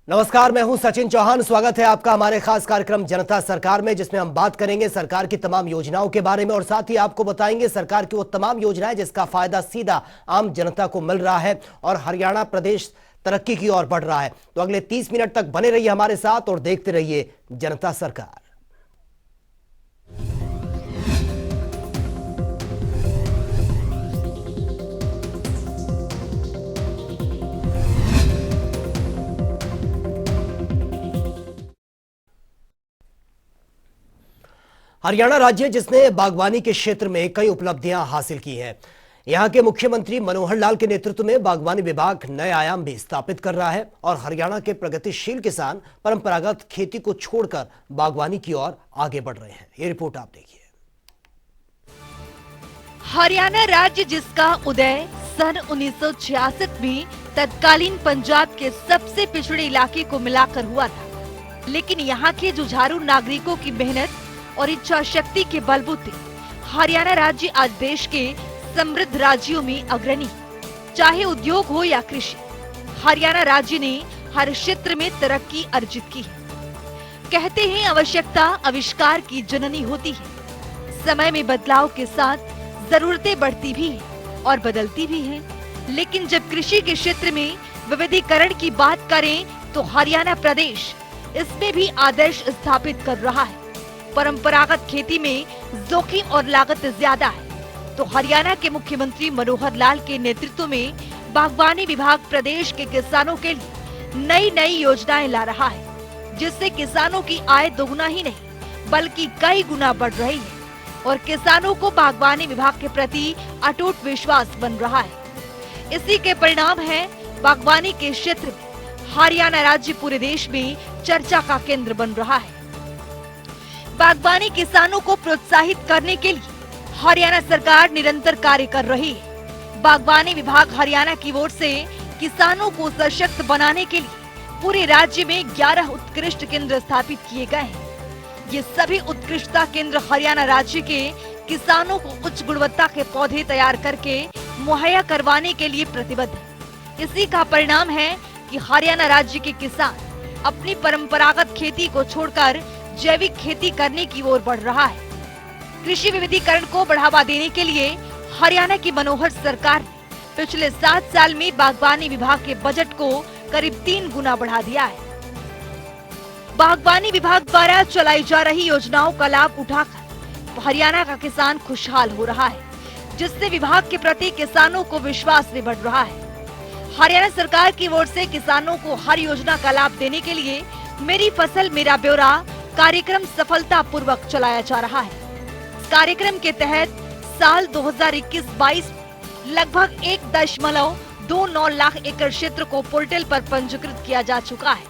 नमस्कार, मैं हूं सचिन चौहान। स्वागत है आपका हमारे खास कार्यक्रम जनता सरकार में, जिसमें हम बात करेंगे सरकार की तमाम योजनाओं के बारे में और साथ ही आपको बताएंगे सरकार की वो तमाम योजनाएं जिसका फायदा सीधा आम जनता को मिल रहा है और हरियाणा प्रदेश तरक्की की ओर बढ़ रहा है। तो अगले 30 मिनट तक बने रहिए हमारे साथ और देखते रहिए जनता सरकार। हरियाणा राज्य जिसने बागवानी के क्षेत्र में कई उपलब्धियां हासिल की हैं। यहां के मुख्यमंत्री मनोहर लाल के नेतृत्व में बागवानी विभाग नए आयाम भी स्थापित कर रहा है और हरियाणा के प्रगतिशील किसान परंपरागत खेती को छोड़कर बागवानी की ओर आगे बढ़ रहे हैं। ये रिपोर्ट आप देखिए। हरियाणा राज्य जिसका उदय सन 1966 में तत्कालीन पंजाब के सबसे पिछड़े इलाके को मिलाकर हुआ था, लेकिन यहाँ के जुझारू नागरिकों की मेहनत और इच्छा शक्ति के बलबूते हरियाणा राज्य आज देश के समृद्ध राज्यों में अग्रणी। चाहे उद्योग हो या कृषि, हरियाणा राज्य ने हर क्षेत्र में तरक्की अर्जित की है। कहते हैं आवश्यकता आविष्कार की जननी होती है। समय में बदलाव के साथ जरूरतें बढ़ती भी हैं और बदलती भी हैं, लेकिन जब कृषि के क्षेत्र में विविधीकरण की बात करें तो हरियाणा प्रदेश इसमें भी आदर्श स्थापित कर रहा है। परंपरागत खेती में जोखिम और लागत ज्यादा है, तो हरियाणा के मुख्यमंत्री मनोहर लाल के नेतृत्व में बागवानी विभाग प्रदेश के किसानों के लिए नई नई योजनाएं ला रहा है, जिससे किसानों की आय दोगुना ही नहीं बल्कि कई गुना बढ़ रही है और किसानों को बागवानी विभाग के प्रति अटूट विश्वास बन रहा है। इसी के परिणाम है बागवानी के क्षेत्र में हरियाणा राज्य पूरे देश में चर्चा का केंद्र बन रहा है। बागवानी किसानों को प्रोत्साहित करने के लिए हरियाणा सरकार निरंतर कार्य कर रही है। बागवानी विभाग हरियाणा की ओर से किसानों को सशक्त बनाने के लिए पूरे राज्य में 11 उत्कृष्ट केंद्र स्थापित किए गए हैं। ये सभी उत्कृष्टता केंद्र हरियाणा राज्य के किसानों को उच्च गुणवत्ता के पौधे तैयार करके मुहैया करवाने के लिए प्रतिबद्ध है। इसी का परिणाम है कि हरियाणा राज्य के किसान अपनी परंपरागत खेती को छोड़कर जैविक खेती करने की ओर बढ़ रहा है। कृषि विविधीकरण को बढ़ावा देने के लिए हरियाणा की मनोहर सरकार ने पिछले 7 साल में बागवानी विभाग के बजट को करीब 3 गुना बढ़ा दिया है। बागवानी विभाग द्वारा चलाई जा रही योजनाओं का लाभ उठाकर हरियाणा का किसान खुशहाल हो रहा है, जिससे विभाग के प्रति किसानों को विश्वास भी बढ़ रहा है। हरियाणा सरकार की ओर से किसानों को हर योजना का लाभ देने के लिए मेरी फसल मेरा ब्यौरा कार्यक्रम सफलतापूर्वक चलाया जा रहा है। इस कार्यक्रम के तहत साल 2021-22 में लगभग 1.29 लाख एकड़ क्षेत्र को पोर्टल पर पंजीकृत किया जा चुका है।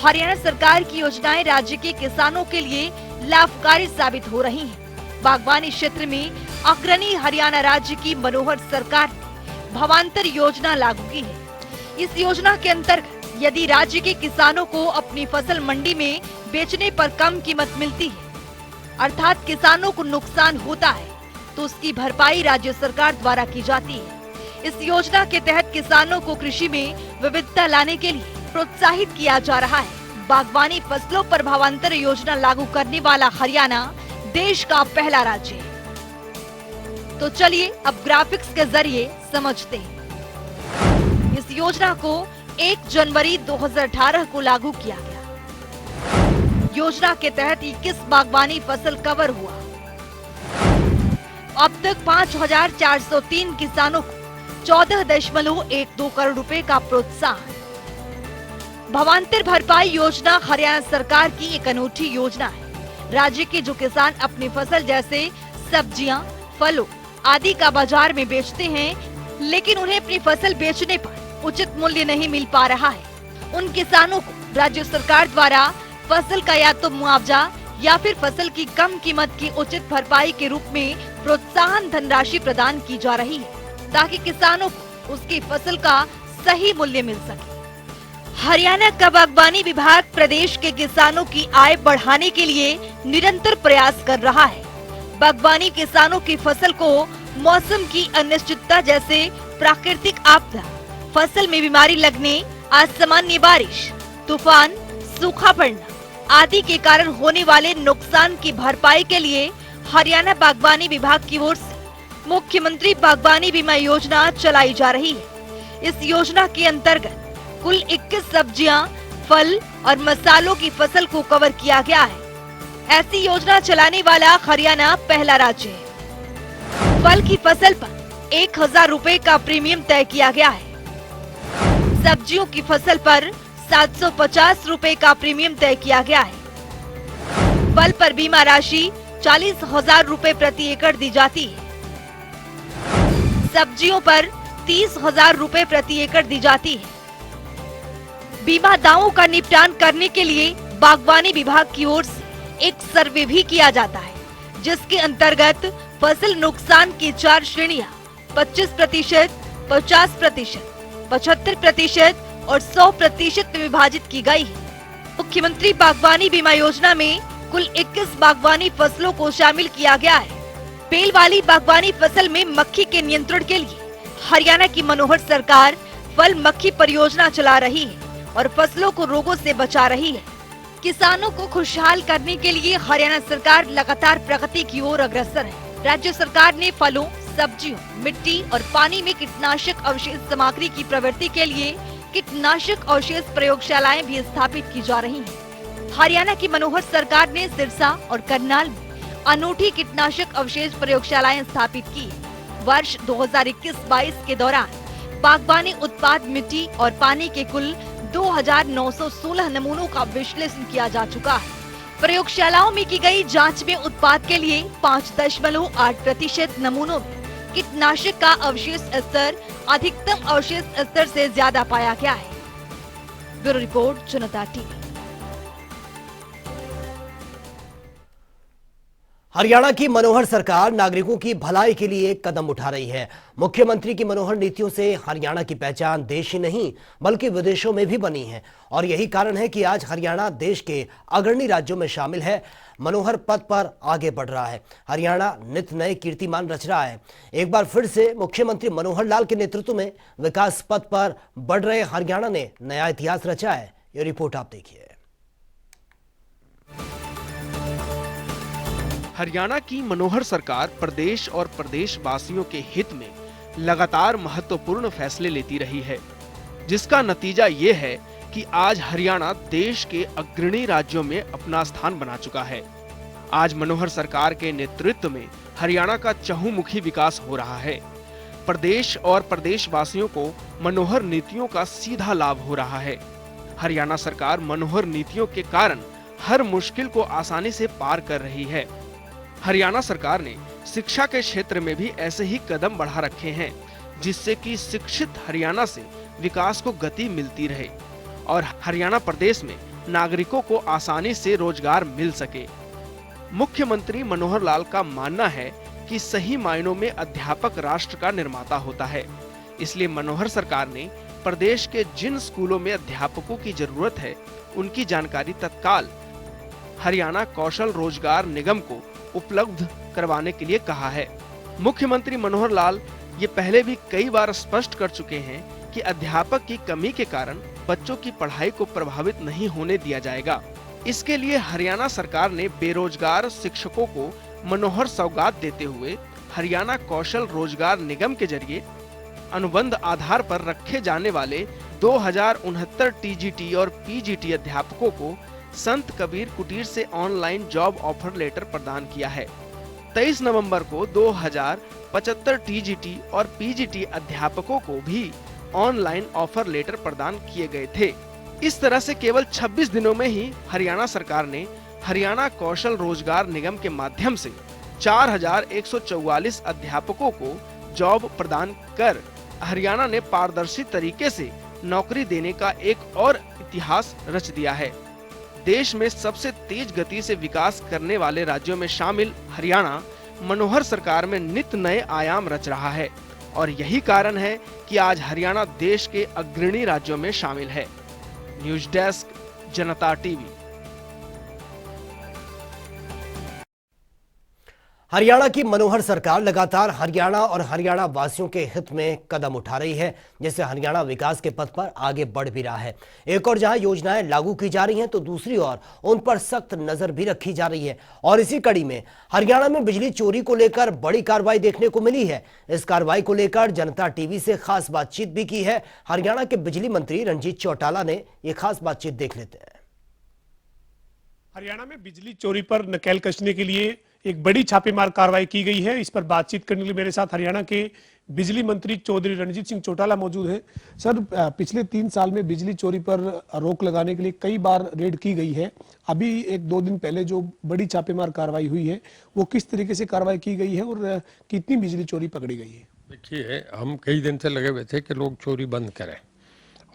हरियाणा सरकार की योजनाएं राज्य के किसानों के लिए लाभकारी साबित हो रही हैं। बागवानी क्षेत्र में अग्रणी हरियाणा राज्य की मनोहर सरकार ने भावांतर योजना लागू की है। इस योजना के अंतर्गत यदि राज्य के किसानों को अपनी फसल मंडी में बेचने पर कम कीमत मिलती है, अर्थात किसानों को नुकसान होता है, तो उसकी भरपाई राज्य सरकार द्वारा की जाती है। इस योजना के तहत किसानों को कृषि में विविधता लाने के लिए प्रोत्साहित किया जा रहा है। बागवानी फसलों पर भावांतर योजना लागू करने वाला हरियाणा देश का पहला राज्य है। तो चलिए अब ग्राफिक्स के जरिए समझते हैं। इस योजना को 1 जनवरी 2018 को लागू किया गया। योजना के तहत 21 बागवानी फसल कवर हुआ। अब तक 5,403 किसानों को 14.12 करोड़ रुपए का प्रोत्साहन। भावांतर भरपाई योजना हरियाणा सरकार की एक अनूठी योजना है। राज्य के जो किसान अपनी फसल जैसे सब्जियां, फलों आदि का बाजार में बेचते हैं, लेकिन उन्हें अपनी फसल बेचने पर उचित मूल्य नहीं मिल पा रहा है, उन किसानों को राज्य सरकार द्वारा फसल का या तो मुआवजा या फिर फसल की कम कीमत की उचित भरपाई के रूप में प्रोत्साहन धनराशि प्रदान की जा रही है, ताकि किसानों को उसकी फसल का सही मूल्य मिल सके। हरियाणा का बागवानी विभाग प्रदेश के किसानों की आय बढ़ाने के लिए निरंतर प्रयास कर रहा है। बागवानी किसानों की फसल को मौसम की अनिश्चितता जैसे प्राकृतिक आपदा, फसल में बीमारी लगने असामान्य बारिश, तूफान, सूखा पड़ना आदि के कारण होने वाले नुकसान की भरपाई के लिए हरियाणा बागवानी विभाग की ओर से मुख्यमंत्री बागवानी बीमा योजना चलाई जा रही है। इस योजना के अंतर्गत कुल 21 सब्जियां, फल और मसालों की फसल को कवर किया गया है। ऐसी योजना चलाने वाला हरियाणा पहला राज्य है। फल की फसल पर 1000 रुपए का प्रीमियम तय किया गया है। सब्जियों की फसल पर 750 रुपए का प्रीमियम तय किया गया है। फल पर बीमा राशि 40,000 रुपए प्रति एकड़ दी जाती है। सब्जियों पर 30,000 रुपए प्रति एकड़ दी जाती है। बीमा दावों का निपटान करने के लिए बागवानी विभाग की ओर से एक सर्वे भी किया जाता है, जिसके अंतर्गत फसल नुकसान की 4 श्रेणियां 25%, 50%, 75% और 100% में विभाजित की गई है। मुख्यमंत्री बागवानी बीमा योजना में कुल 21 बागवानी फसलों को शामिल किया गया है। बेल वाली बागवानी फसल में मक्खी के नियंत्रण के लिए हरियाणा की मनोहर सरकार फल मक्खी परियोजना चला रही है और फसलों को रोगों से बचा रही है। किसानों को खुशहाल करने के लिए हरियाणा सरकार लगातार प्रगति की ओर अग्रसर है। राज्य सरकार ने फलों, सब्जियों, मिट्टी और पानी में कीटनाशक अवशेष सामग्री की प्रवृत्ति के लिए कीटनाशक अवशेष प्रयोगशालाएं भी स्थापित की जा रही हैं। हरियाणा की मनोहर सरकार ने सिरसा और करनाल में अनूठी कीटनाशक अवशेष प्रयोगशालाएं स्थापित की। वर्ष 2021-22 के दौरान बागवानी उत्पाद मिट्टी और पानी के कुल 2916 नमूनों का विश्लेषण किया जा चुका है। प्रयोगशालाओं में की गई जांच में उत्पाद के लिए 5.8% नमूनों में कीटनाशक का अवशेष स्तर अधिकतम अवशेष स्तर से ज्यादा पाया गया है। ब्यूरो रिपोर्ट, जनता टीवी। हरियाणा की मनोहर सरकार नागरिकों की भलाई के लिए कदम उठा रही है। मुख्यमंत्री की मनोहर नीतियों से हरियाणा की पहचान देश ही नहीं बल्कि विदेशों में भी बनी है और यही कारण है कि आज हरियाणा देश के अग्रणी राज्यों में शामिल है। मनोहर पथ पर आगे बढ़ रहा है। हरियाणा नित नए कीर्तिमान रच रहा है। एक बार फिर से मुख्यमंत्री मनोहर लाल के नेतृत्व में विकास पथ पर बढ़ रहे हरियाणा ने नया इतिहास रचा है। ये रिपोर्ट आप देखिए। हरियाणा की मनोहर सरकार प्रदेश और प्रदेशवासियों के हित में लगातार महत्वपूर्ण फैसले लेती रही है, जिसका नतीजा ये है कि आज हरियाणा देश के अग्रणी राज्यों में अपना स्थान बना चुका है। आज मनोहर सरकार के नेतृत्व में हरियाणा का चहुमुखी विकास हो रहा है। प्रदेश और प्रदेशवासियों को मनोहर नीतियों का सीधा लाभ हो रहा है। हरियाणा सरकार मनोहर नीतियों के कारण हर मुश्किल को आसानी से पार कर रही है। हरियाणा सरकार ने शिक्षा के क्षेत्र में भी ऐसे ही कदम बढ़ा रखे हैं, जिससे कि शिक्षित हरियाणा से विकास को गति मिलती रहे और हरियाणा प्रदेश में नागरिकों को आसानी से रोजगार मिल सके। मुख्यमंत्री मनोहर लाल का मानना है कि सही मायनों में अध्यापक राष्ट्र का निर्माता होता है। इसलिए मनोहर सरकार ने प्रदेश के जिन स्कूलों में अध्यापकों की जरूरत है, उनकी जानकारी तत्काल हरियाणा कौशल रोजगार निगम को उपलब्ध करवाने के लिए कहा है। मुख्यमंत्री मनोहर लाल ये पहले भी कई बार स्पष्ट कर चुके हैं कि अध्यापक की कमी के कारण बच्चों की पढ़ाई को प्रभावित नहीं होने दिया जाएगा। इसके लिए हरियाणा सरकार ने बेरोजगार शिक्षकों को मनोहर सौगात देते हुए हरियाणा कौशल रोजगार निगम के जरिए अनुबंध आधार पर रखे जाने वाले 2069 टीजीटी और पीजीटी अध्यापकों को संत कबीर कुटीर से ऑनलाइन जॉब ऑफर लेटर प्रदान किया है। 23 नवंबर को 2075 टीजीटी और पीजीटी अध्यापकों को भी ऑनलाइन ऑफर लेटर प्रदान किए गए थे। इस तरह से केवल 26 दिनों में ही हरियाणा सरकार ने हरियाणा कौशल रोजगार निगम के माध्यम से 4144 अध्यापकों को जॉब प्रदान कर हरियाणा ने पारदर्शी तरीके से नौकरी देने का एक और इतिहास रच दिया है। देश में सबसे तेज गति से विकास करने वाले राज्यों में शामिल हरियाणा मनोहर सरकार में नित नए आयाम रच रहा है और यही कारण है कि आज हरियाणा देश के अग्रणी राज्यों में शामिल है। न्यूज डेस्क, जनता टीवी। हरियाणा की मनोहर सरकार लगातार हरियाणा और हरियाणा वासियों के हित में कदम उठा रही है, जिससे हरियाणा विकास के पथ पर आगे बढ़ भी रहा है। एक और जहां योजनाएं लागू की जा रही हैं, तो दूसरी ओर उन पर सख्त नजर भी रखी जा रही है। और इसी कड़ी में हरियाणा में बिजली चोरी को लेकर बड़ी कार्रवाई देखने को मिली है। इस कार्रवाई को लेकर जनता टीवी से खास बातचीत भी की है। हरियाणा के बिजली मंत्री रंजीत चौटाला ने यह खास बातचीत देख लेते हैं। हरियाणा में बिजली चोरी पर नकेल कसने के लिए एक बड़ी छापेमार कार्रवाई की गई है। इस पर बातचीत करने के लिए मेरे साथ हरियाणा के बिजली मंत्री चौधरी रणजीत सिंह चौटाला मौजूद हैं। सर, पिछले 3 साल में बिजली चोरी पर रोक लगाने के लिए कई बार रेड की गई है। अभी 1-2 दिन पहले जो बड़ी छापेमार कार्रवाई हुई है, वो किस तरीके से कार्रवाई की गई है और कितनी बिजली चोरी पकड़ी गई है? देखिए, हम कई दिन से लगे हुए थे कि लोग चोरी बंद करें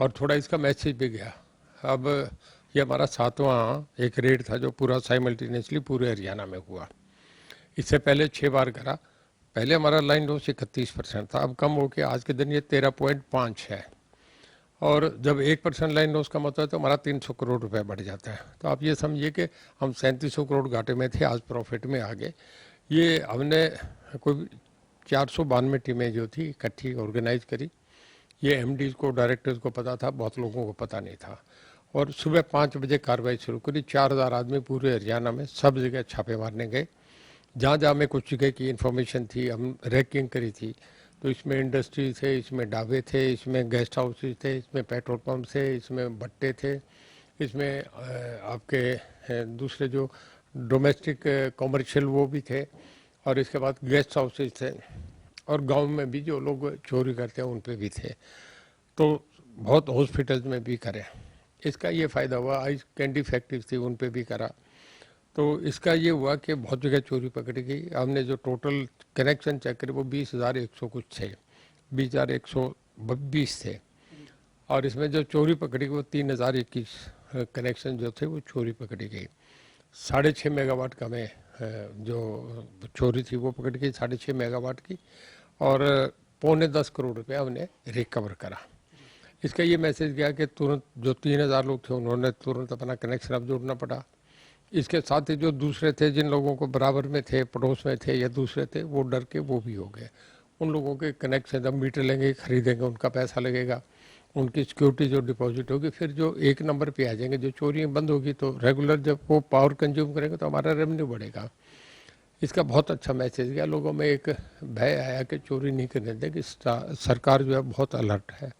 और थोड़ा इसका मैसेज भी गया। अब ये हमारा 7वां एक रेड था जो पूरा साइमल्टेनियसली पूरे हरियाणा में हुआ। इससे पहले 6 बार करा। पहले हमारा लाइन लॉस 31% था, अब कम होकर आज के दिन ये 13.5 है। और जब 1% लाइन लॉस कम होता है तो हमारा 300 करोड़ रुपए बढ़ जाता है। तो आप ये समझिए कि हम 3700 करोड़ घाटे में थे, आज प्रॉफिट में आ गए। ये हमने कोई 492 टीमें जो थी इकट्ठी ऑर्गेनाइज करी। ये एमडीज को, डायरेक्टर्स को पता था, बहुत लोगों को पता नहीं था। और सुबह 5 बजे कार्रवाई शुरू करी। 4000 आदमी पूरे हरियाणा में सब जगह छापे मारने गए। जहाँ जहाँ में कुछ जगह की इन्फॉर्मेशन थी, हम रैंकिंग करी थी। तो इसमें इंडस्ट्री थे, इसमें ढाबे थे, इसमें गेस्ट हाउसेज थे, इसमें पेट्रोल पंप थे, इसमें भट्टे थे, इसमें आपके दूसरे जो डोमेस्टिक कॉमर्शियल वो भी थे, और इसके बाद गेस्ट हाउसेज थे, और गांव में भी जो लोग चोरी करते हैं उन पे भी थे। तो बहुत हॉस्पिटल्स में भी करे। इसका ये फ़ायदा हुआ। आइस कैंडी फैक्ट्रीज थी, उन पे भी करा। तो इसका ये हुआ कि बहुत जगह चोरी पकड़ी गई। हमने जो टोटल कनेक्शन चेक करे वो 20,100 कुछ थे, 20,122 थे। और इसमें जो चोरी पकड़ी गई वो 3,021 कनेक्शन जो थे वो चोरी पकड़ी गई। 6.5 मेगावाट का में जो चोरी थी वो पकड़ी गई, 6.5 मेगावाट की, और 9.25 करोड़ रुपये हमने रिकवर करा। इसका ये मैसेज गया कि तुरंत जो 3,000 लोग थे उन्होंने तुरंत अपना कनेक्शन अब जोड़ना पड़ा। इसके साथ ही जो दूसरे थे, जिन लोगों को बराबर में थे, पड़ोस में थे या दूसरे थे, वो डर के वो भी हो गए। उन लोगों के कनेक्शन जब मीटर लेंगे, खरीदेंगे, उनका पैसा लगेगा, उनकी सिक्योरिटी जो डिपॉजिट होगी, फिर जो एक नंबर पे आ जाएंगे। जो चोरियाँ बंद होगी तो रेगुलर जब वो पावर कंज्यूम करेंगे तो हमारा रेवेन्यू बढ़ेगा। इसका बहुत अच्छा मैसेज गया। लोगों में एक भय आया कि चोरी नहीं करने देंगे। सरकार जो है बहुत अलर्ट है,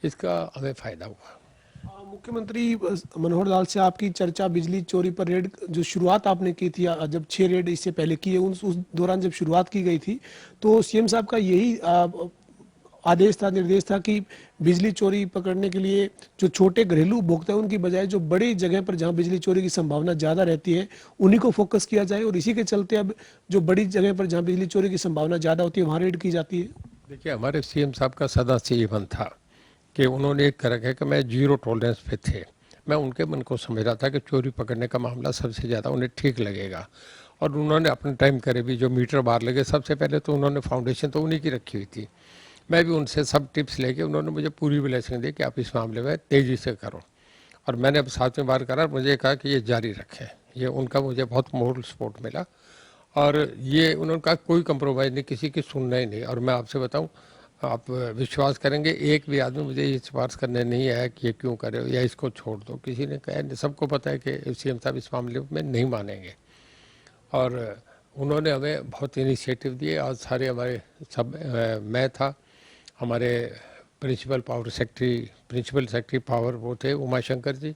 इसका हमें फ़ायदा हुआ। मुख्यमंत्री मनोहर लाल से आपकी चर्चा बिजली चोरी पर रेड जो शुरुआत आपने की थी, जब 6 रेड इससे पहले किए, उस दौरान जब शुरुआत की गई थी तो सीएम साहब का यही आदेश था, निर्देश था कि बिजली चोरी पकड़ने के लिए जो छोटे घरेलू उपभोक्ता है उनकी बजाय जो बड़ी जगह पर जहां बिजली चोरी की संभावना ज़्यादा रहती है उन्हीं को फोकस किया जाए। और इसी के चलते अब जो बड़ी जगह पर जहां बिजली चोरी की संभावना ज़्यादा होती है वहाँ रेड की जाती है। देखिए, हमारे सीएम साहब का सदा से ये मन था कि उन्होंने एक कर रखा है कि मैं 0 टॉलरेंस पे थे। मैं उनके मन को समझ रहा था कि चोरी पकड़ने का मामला सबसे ज़्यादा उन्हें ठीक लगेगा। और उन्होंने अपने टाइम करे भी। जो मीटर बाहर लगे, सबसे पहले तो उन्होंने फाउंडेशन तो उन्हीं की रखी हुई थी। मैं भी उनसे सब टिप्स लेके, उन्होंने मुझे पूरी ब्लेसिंग दी कि आप इस मामले में तेज़ी से करो। और मैंने अब 7वीं बार करा, मुझे कहा कि ये जारी रखें। ये उनका मुझे बहुत मोरल सपोर्ट मिला। और ये उन्होंने कहा कोई कंप्रोमाइज़ नहीं, किसी की सुनना ही नहीं। और मैं आपसे बताऊँ, आप विश्वास करेंगे, एक भी आदमी मुझे ये सिफारिश करने नहीं आया कि ये क्यों करे या इसको छोड़ दो। किसी ने कहा, सबको पता है कि सीएम साहब इस मामले में नहीं मानेंगे। और उन्होंने हमें बहुत इनिशिएटिव दिए। आज सारे हमारे सब मैं था, हमारे प्रिंसिपल सेक्रेटरी पावर वो थे उमाशंकर जी,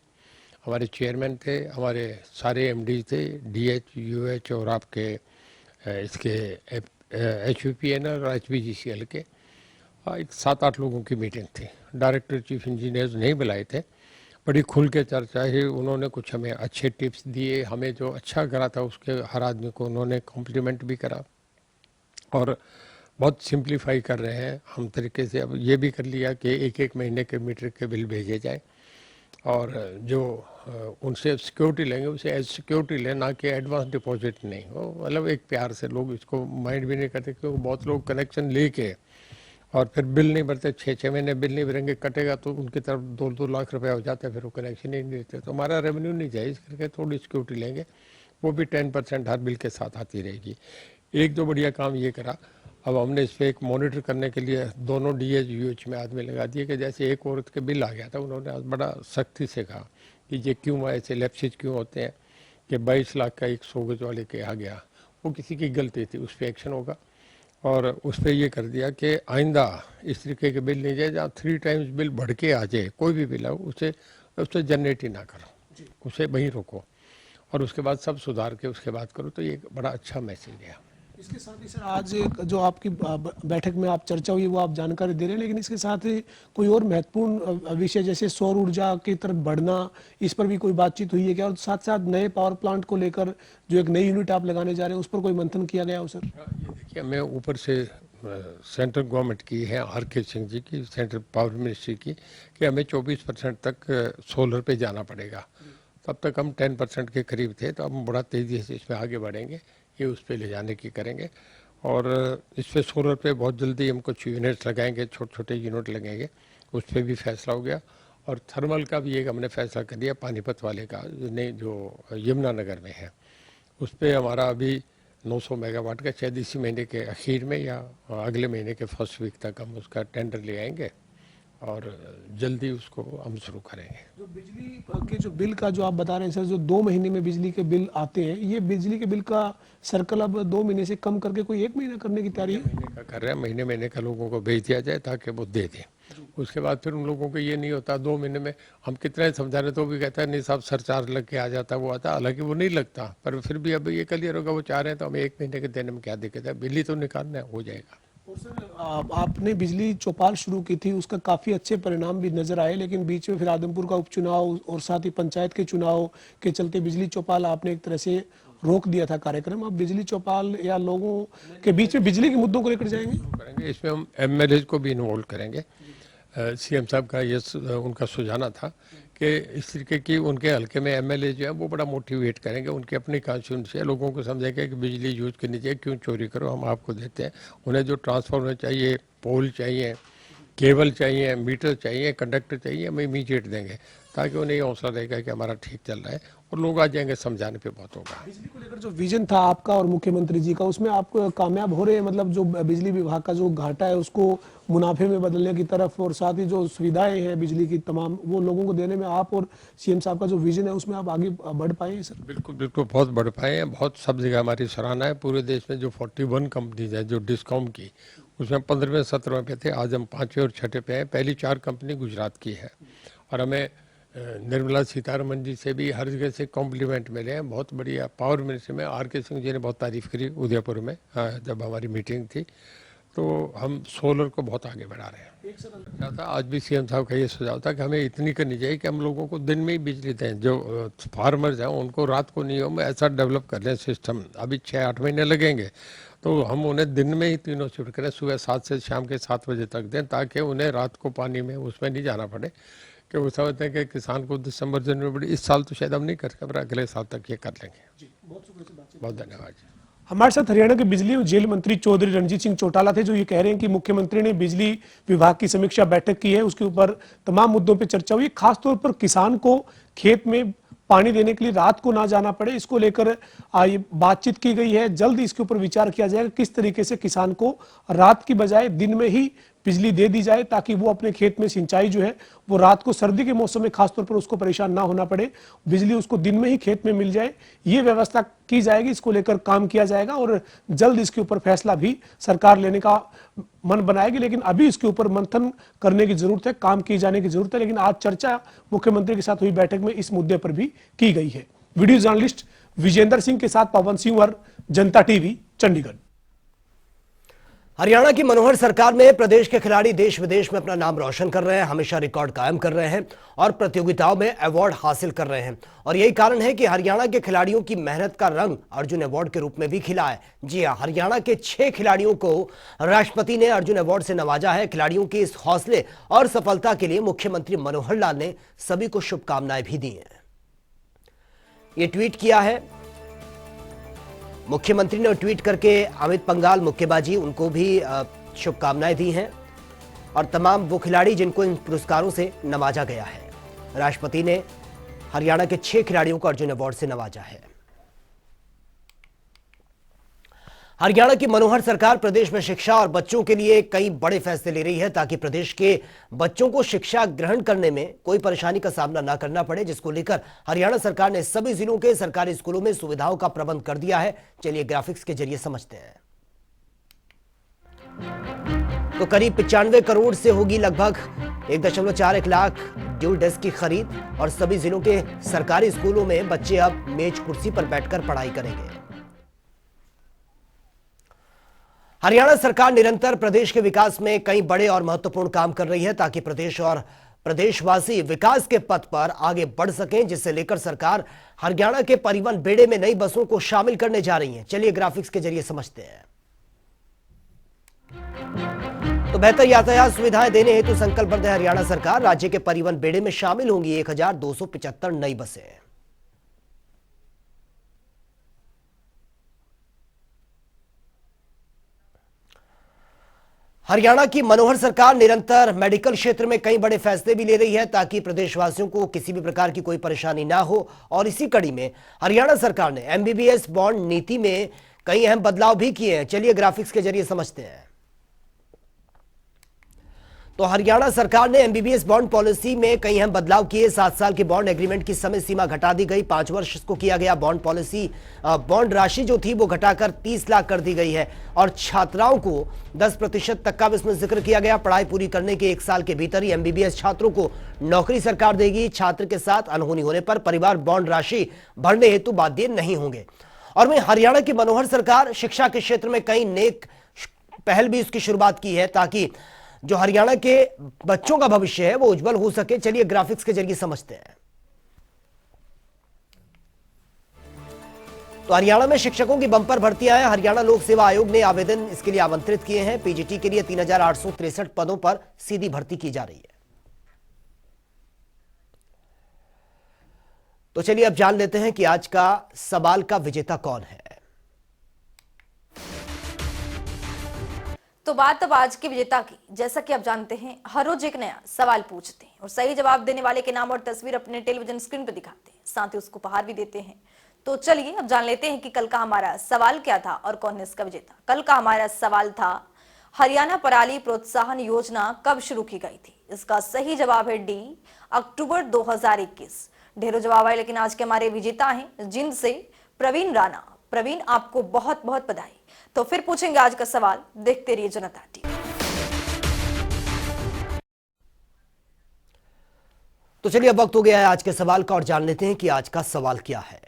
हमारे चेयरमैन थे, हमारे सारे एमडी थे, डीएच, यूएच और आपके इसके HUPN और HPGCL के 7-8 लोगों की मीटिंग थी। डायरेक्टर, चीफ इंजीनियर्स नहीं बुलाए थे। बड़ी खुल के चर्चा है। उन्होंने कुछ हमें अच्छे टिप्स दिए। हमें जो अच्छा करा था उसके हर आदमी को उन्होंने कॉम्प्लीमेंट भी करा। और बहुत सिंप्लीफाई कर रहे हैं हम तरीके से। अब ये भी कर लिया कि 1-1 महीने के मीटर के बिल भेजे जाए, और जो उनसे सिक्योरिटी लेंगे उसे एज सिक्योरिटी लें, ना कि एडवांस डिपॉजिट नहीं हो। मतलब एक प्यार से लोग इसको माइंड भी नहीं करते, क्योंकि बहुत लोग कनेक्शन लेके और फिर बिल नहीं भरते, 6-6 महीने बिल नहीं भरेंगे, कटेगा तो उनकी तरफ 2-2 लाख रुपया हो जाता है, फिर वो कनेक्शन ही नहीं देते। तो हमारा रेवेन्यू नहीं जाए, इस करके थोड़ी सिक्योरिटी लेंगे, वो भी 10% हर बिल के साथ आती रहेगी। एक जो बढ़िया काम ये करा, अब हमने इस पर एक मॉनिटर करने के लिए दोनों DH में आदमी लगा दिए कि जैसे एक औरत के बिल आ गया था, उन्होंने आज बड़ा सख्ती से कहा कि ये क्यों ऐसे लैप्सेज क्यों होते हैं कि 22 लाख का 100 गज वाले के आ गया, वो किसी की गलती थी, उस पर एक्शन होगा। और उस पर ये कर दिया कि आइंदा इस तरीके के बिल नहीं जाए जहाँ 3 टाइम्स बिल बढ़ के आ जाए, कोई भी बिल हो उसे जनरेट ही ना करो, उसे वहीं रोको और उसके बाद सब सुधार के उसके बाद करो। तो ये एक बड़ा अच्छा मैसेज है। इसके साथ ही सर आज जो आपकी बैठक में आप चर्चा हुई वो आप जानकारी दे रहे हैं, लेकिन इसके साथ ही कोई और महत्वपूर्ण विषय जैसे सौर ऊर्जा की तरफ बढ़ना, इस पर भी कोई बातचीत हुई है क्या? और साथ साथ नए पावर प्लांट को लेकर जो एक नई यूनिट आप लगाने जा रहे हैं उस पर कोई मंथन किया गया हो सर? ये देखिए, मैं ऊपर से सेंट्रल गवर्नमेंट की है RK सिंह जी की, सेंट्रल पावर मिनिस्ट्री की, कि हमें 24% तक सोलर पे जाना पड़ेगा। तब तक हम 10% के करीब थे, तो हम बड़ा तेज़ी से इसमें आगे बढ़ेंगे, ये उस पर ले जाने की करेंगे। और इस पे सोलर पे बहुत जल्दी हम कुछ यूनिट्स लगाएंगे, छोटे छोटे यूनिट लगेंगे, उस पर भी फैसला हो गया। और थर्मल का भी एक हमने फैसला कर दिया, पानीपत वाले का जो यमुनानगर में है, उस पर हमारा अभी 900 मेगावाट का शायद इसी महीने के आखिर में या अगले महीने के फर्स्ट वीक तक हम उसका टेंडर ले आएंगे और जल्दी उसको हम शुरू करेंगे। जो बिजली के जो बिल का जो आप बता रहे हैं सर, जो 2 महीने में बिजली के बिल आते हैं, ये बिजली के बिल का सर्कल अब 2 महीने से कम करके कोई 1 महीना करने की तैयारी है? महीने का कर रहे हैं, महीने का लोगों को भेज दिया जाए ताकि वो दे दें। उसके बाद फिर उन लोगों को ये नहीं होता 2 महीने में हम कितने समझा रहे तो भी कहता है नहीं साहब सरचार्ज लग के आ जाता, वो आता, हालांकि वो नहीं लगता, पर फिर भी अब ये क्लियर होगा, वो चाह रहे हैं तो हमें 1 महीने के देने में क्या दिक्कत है, बिजली तो निकालना हो जाएगा। और सर आपने बिजली चौपाल शुरू की थी, उसका काफी अच्छे परिणाम भी नजर आए, लेकिन बीच में फिर आदमपुर का उपचुनाव और साथ ही पंचायत के चुनाव के चलते बिजली चौपाल आपने एक तरह से रोक दिया था कार्यक्रम। अब बिजली चौपाल या लोगों के बीच में बिजली के मुद्दों को लेकर जाएंगे? इसमें हम MLA को भी इन्वॉल्व करेंगे। CM साहब का ये उनका सुझाना था कि इस तरीके की उनके हल्के में MLA जो है वो बड़ा मोटिवेट करेंगे, उनकी अपनी कॉन्स्टिट्यूंसी है, लोगों को समझेंगे कि बिजली यूज करनी चाहिए, क्यों चोरी करो, हम आपको देते हैं। उन्हें जो ट्रांसफार्मर चाहिए, पोल चाहिए, केबल चाहिए, मीटर चाहिए, कंडक्टर चाहिए, हम इमीडिएट देंगे ताकि उन्हें ये हौसला रहेगा कि हमारा ठीक चल रहा है और लोग आ जाएंगे, समझाने पे बहुत होगा। बिजली को लेकर जो विजन था आपका और मुख्यमंत्री जी का, उसमें आप कामयाब हो रहे हैं? मतलब जो बिजली विभाग का जो घाटा है उसको मुनाफे में बदलने की तरफ, और साथ ही जो सुविधाएं हैं बिजली की तमाम, वो लोगों को देने में आप और CM साहब का जो विजन है उसमें आप आगे बढ़ पाए हैं सर? बिल्कुल बिल्कुल, बहुत बढ़ पाए हैं, बहुत सब जगह हमारी सराहना है। पूरे देश में जो 41 कंपनीज है जो डिस्कॉम की, उसमें 15वें 17वें पे थे, आज हम 5वें और 6ठे पे हैं। पहली 4 कंपनी गुजरात की है और हमें निर्मला सीतारमन जी से भी हर जगह से कॉम्प्लीमेंट मिले हैं, बहुत बढ़िया। पावर मिनिस्ट्री में RK सिंह जी ने बहुत तारीफ करी उदयपुर में, जब हमारी मीटिंग थी, तो हम सोलर को बहुत आगे बढ़ा रहे हैं। था आज भी CM साहब का ये सुझाव था कि हमें इतनी करनी चाहिए कि हम लोगों को दिन में ही बिजली दें, जो फार्मर्स हैं उनको रात को नहीं हो, मैं ऐसा डेवलप कर लें सिस्टम। अभी 6-8 महीने लगेंगे, तो हम उन्हें दिन में ही तीनों शिफ्ट करें, सुबह 7 से शाम के 7 बजे तक दें, ताकि उन्हें रात को पानी में उसमें नहीं जाना पड़े। कि वो समझते हैं कि किसान को दिसंबर जनवरी, इस साल तो शायद हम नहीं कर सकते, पर अगले साल तक ये कर लेंगे। बहुत धन्यवाद। हमारे साथ हरियाणा के बिजली और जेल मंत्री चौधरी रणजीत सिंह चौटाला थे, जो ये कह रहे हैं कि मुख्यमंत्री ने बिजली विभाग की समीक्षा बैठक की है, उसके ऊपर तमाम मुद्दों पर चर्चा हुई। खासतौर पर किसान को खेत में पानी देने के लिए रात को ना जाना पड़े, इसको लेकर ये बातचीत की गई है। जल्द इसके ऊपर विचार किया जाएगा किस तरीके से किसान को रात की बजाय दिन में ही बिजली दे दी जाए, ताकि वो अपने खेत में सिंचाई जो है वो रात को, सर्दी के मौसम में खासतौर पर उसको परेशान ना होना पड़े, बिजली उसको दिन में ही खेत में मिल जाए। ये व्यवस्था की जाएगी, इसको लेकर काम किया जाएगा और जल्द इसके ऊपर फैसला भी सरकार लेने का मन बनाएगी। लेकिन अभी इसके ऊपर मंथन करने की जरूरत है, काम किए जाने की जरूरत है। लेकिन आज चर्चा मुख्यमंत्री के साथ हुई बैठक में इस मुद्दे पर भी की गई है। वीडियो जर्नलिस्ट विजेंद्र सिंह के साथ पवन सिंह, जनता TV, चंडीगढ़। हरियाणा की मनोहर सरकार में प्रदेश के खिलाड़ी देश विदेश में अपना नाम रोशन कर रहे हैं, हमेशा रिकॉर्ड कायम कर रहे हैं और प्रतियोगिताओं में अवार्ड हासिल कर रहे हैं। और यही कारण है कि हरियाणा के खिलाड़ियों की मेहनत का रंग अर्जुन अवार्ड के रूप में भी खिला है। जी हां, हरियाणा के 6 खिलाड़ियों को राष्ट्रपति ने अर्जुन अवार्ड से नवाजा है। खिलाड़ियों के इस हौसले और सफलता के लिए मुख्यमंत्री मनोहर लाल ने सभी को शुभकामनाएं भी दी हैं। ये ट्वीट किया है मुख्यमंत्री ने, ट्वीट करके अमित पंघाल मुक्केबाजी, उनको भी शुभकामनाएं दी हैं और तमाम वो खिलाड़ी जिनको इन पुरस्कारों से नवाजा गया है। राष्ट्रपति ने हरियाणा के 6 खिलाड़ियों को अर्जुन अवार्ड से नवाजा है। हरियाणा की मनोहर सरकार प्रदेश में शिक्षा और बच्चों के लिए कई बड़े फैसले ले रही है ताकि प्रदेश के बच्चों को शिक्षा ग्रहण करने में कोई परेशानी का सामना न करना पड़े, जिसको लेकर हरियाणा सरकार ने सभी जिलों के सरकारी स्कूलों में सुविधाओं का प्रबंध कर दिया है। चलिए ग्राफिक्स के जरिए समझते हैं। तो करीब 95 करोड़ से होगी लगभग 1.41 लाख ड्यूल डेस्क की खरीद और सभी जिलों के सरकारी स्कूलों में बच्चे अब मेज कुर्सी पर बैठकर पढ़ाई करेंगे। हरियाणा सरकार निरंतर प्रदेश के विकास में कई बड़े और महत्वपूर्ण काम कर रही है ताकि प्रदेश और प्रदेशवासी विकास के पथ पर आगे बढ़ सकें, जिससे लेकर सरकार हरियाणा के परिवहन बेड़े में नई बसों को शामिल करने जा रही है। चलिए ग्राफिक्स के जरिए समझते हैं। तो बेहतर यातायात सुविधाएं देने हेतु संकल्पबद्ध है हरियाणा सरकार। राज्य के परिवहन बेड़े में शामिल होंगी 1275 नई बसें। हरियाणा की मनोहर सरकार निरंतर मेडिकल क्षेत्र में कई बड़े फैसले भी ले रही है ताकि प्रदेशवासियों को किसी भी प्रकार की कोई परेशानी ना हो, और इसी कड़ी में हरियाणा सरकार ने एमबीबीएस बॉन्ड नीति में कई अहम बदलाव भी किए हैं। चलिए ग्राफिक्स के जरिए समझते हैं। तो हरियाणा सरकार ने एमबीबीएस बॉन्ड पॉलिसी में कई अहम बदलाव किए। 7 साल के बॉन्ड एग्रीमेंट की समय सीमा घटा दी गई, 5 वर्ष को किया गया। बॉन्ड राशि जो थी वो घटाकर 30 लाख कर दी गई है और छात्राओं को 10% तक का इसमें जिक्र किया गया। पढ़ाई पूरी करने के 1 साल के भीतर ही एमबीबीएस छात्रों को नौकरी सरकार देगी। छात्र के साथ अनहोनी होने पर परिवार बॉन्ड राशि भरने हेतु बाध्य नहीं होंगे। और वहीं हरियाणा की मनोहर सरकार शिक्षा के क्षेत्र में कई नेक पहल भी इसकी शुरुआत की है ताकि जो हरियाणा के बच्चों का भविष्य है वो उज्जवल हो सके। चलिए ग्राफिक्स के जरिए समझते हैं। तो हरियाणा में शिक्षकों की बंपर भर्तियां हैं। हरियाणा लोक सेवा आयोग ने आवेदन इसके लिए आमंत्रित किए हैं। पीजीटी के लिए 3863 पदों पर सीधी भर्ती की जा रही है। तो चलिए अब जान लेते हैं कि आज का सवाल का विजेता कौन है। तो बात अब आज के विजेता की। जैसा कि आप जानते हैं, हर रोज एक नया सवाल पूछते हैं और सही जवाब देने वाले के नाम और तस्वीर अपने टेलीविजन स्क्रीन पर दिखाते हैं, साथ ही उसको उपहार भी देते हैं। तो चलिए अब जान लेते हैं कि कल का हमारा सवाल क्या था और कौन है इसका विजेता। कल का हमारा सवाल था, हरियाणा पराली प्रोत्साहन योजना कब शुरू की गई थी? इसका सही जवाब है डी, अक्टूबर 2021। ढेरों जवाब आए, लेकिन आज के हमारे विजेता हैं जिंद से प्रवीण राणा। प्रवीण, आपको बहुत बहुत बधाई। तो फिर पूछेंगे आज का सवाल, देखते रहिए जनता टीवी। तो चलिए अब वक्त हो गया है आज के सवाल का और जान लेते हैं कि आज का सवाल क्या है।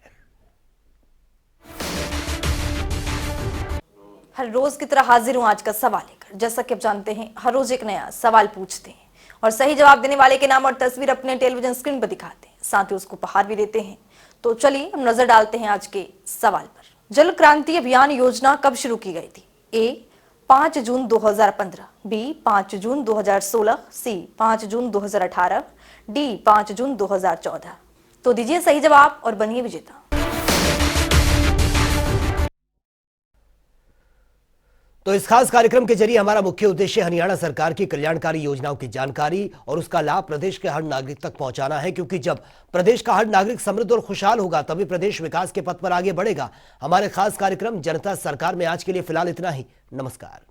हर रोज की तरह हाजिर हूं आज का सवाल लेकर। जैसा कि आप जानते हैं, हर रोज एक नया सवाल पूछते हैं और सही जवाब देने वाले के नाम और तस्वीर अपने टेलीविजन स्क्रीन पर दिखाते हैं, साथ ही उसको उपहार भी देते हैं। तो चलिए हम नजर डालते हैं आज के सवाल पर। जल क्रांति अभियान योजना कब शुरू की गई थी? ए 5 जून 2015, बी 5 जून 2016, सी 5 जून 2018, डी 5 जून 2014। तो दीजिए सही जवाब और बनिए विजेता। तो इस खास कार्यक्रम के जरिए हमारा मुख्य उद्देश्य हरियाणा सरकार की कल्याणकारी योजनाओं की जानकारी और उसका लाभ प्रदेश के हर नागरिक तक पहुंचाना है, क्योंकि जब प्रदेश का हर नागरिक समृद्ध और खुशहाल होगा तभी प्रदेश विकास के पथ पर आगे बढ़ेगा। हमारे खास कार्यक्रम जनता सरकार में आज के लिए फिलहाल इतना ही। नमस्कार।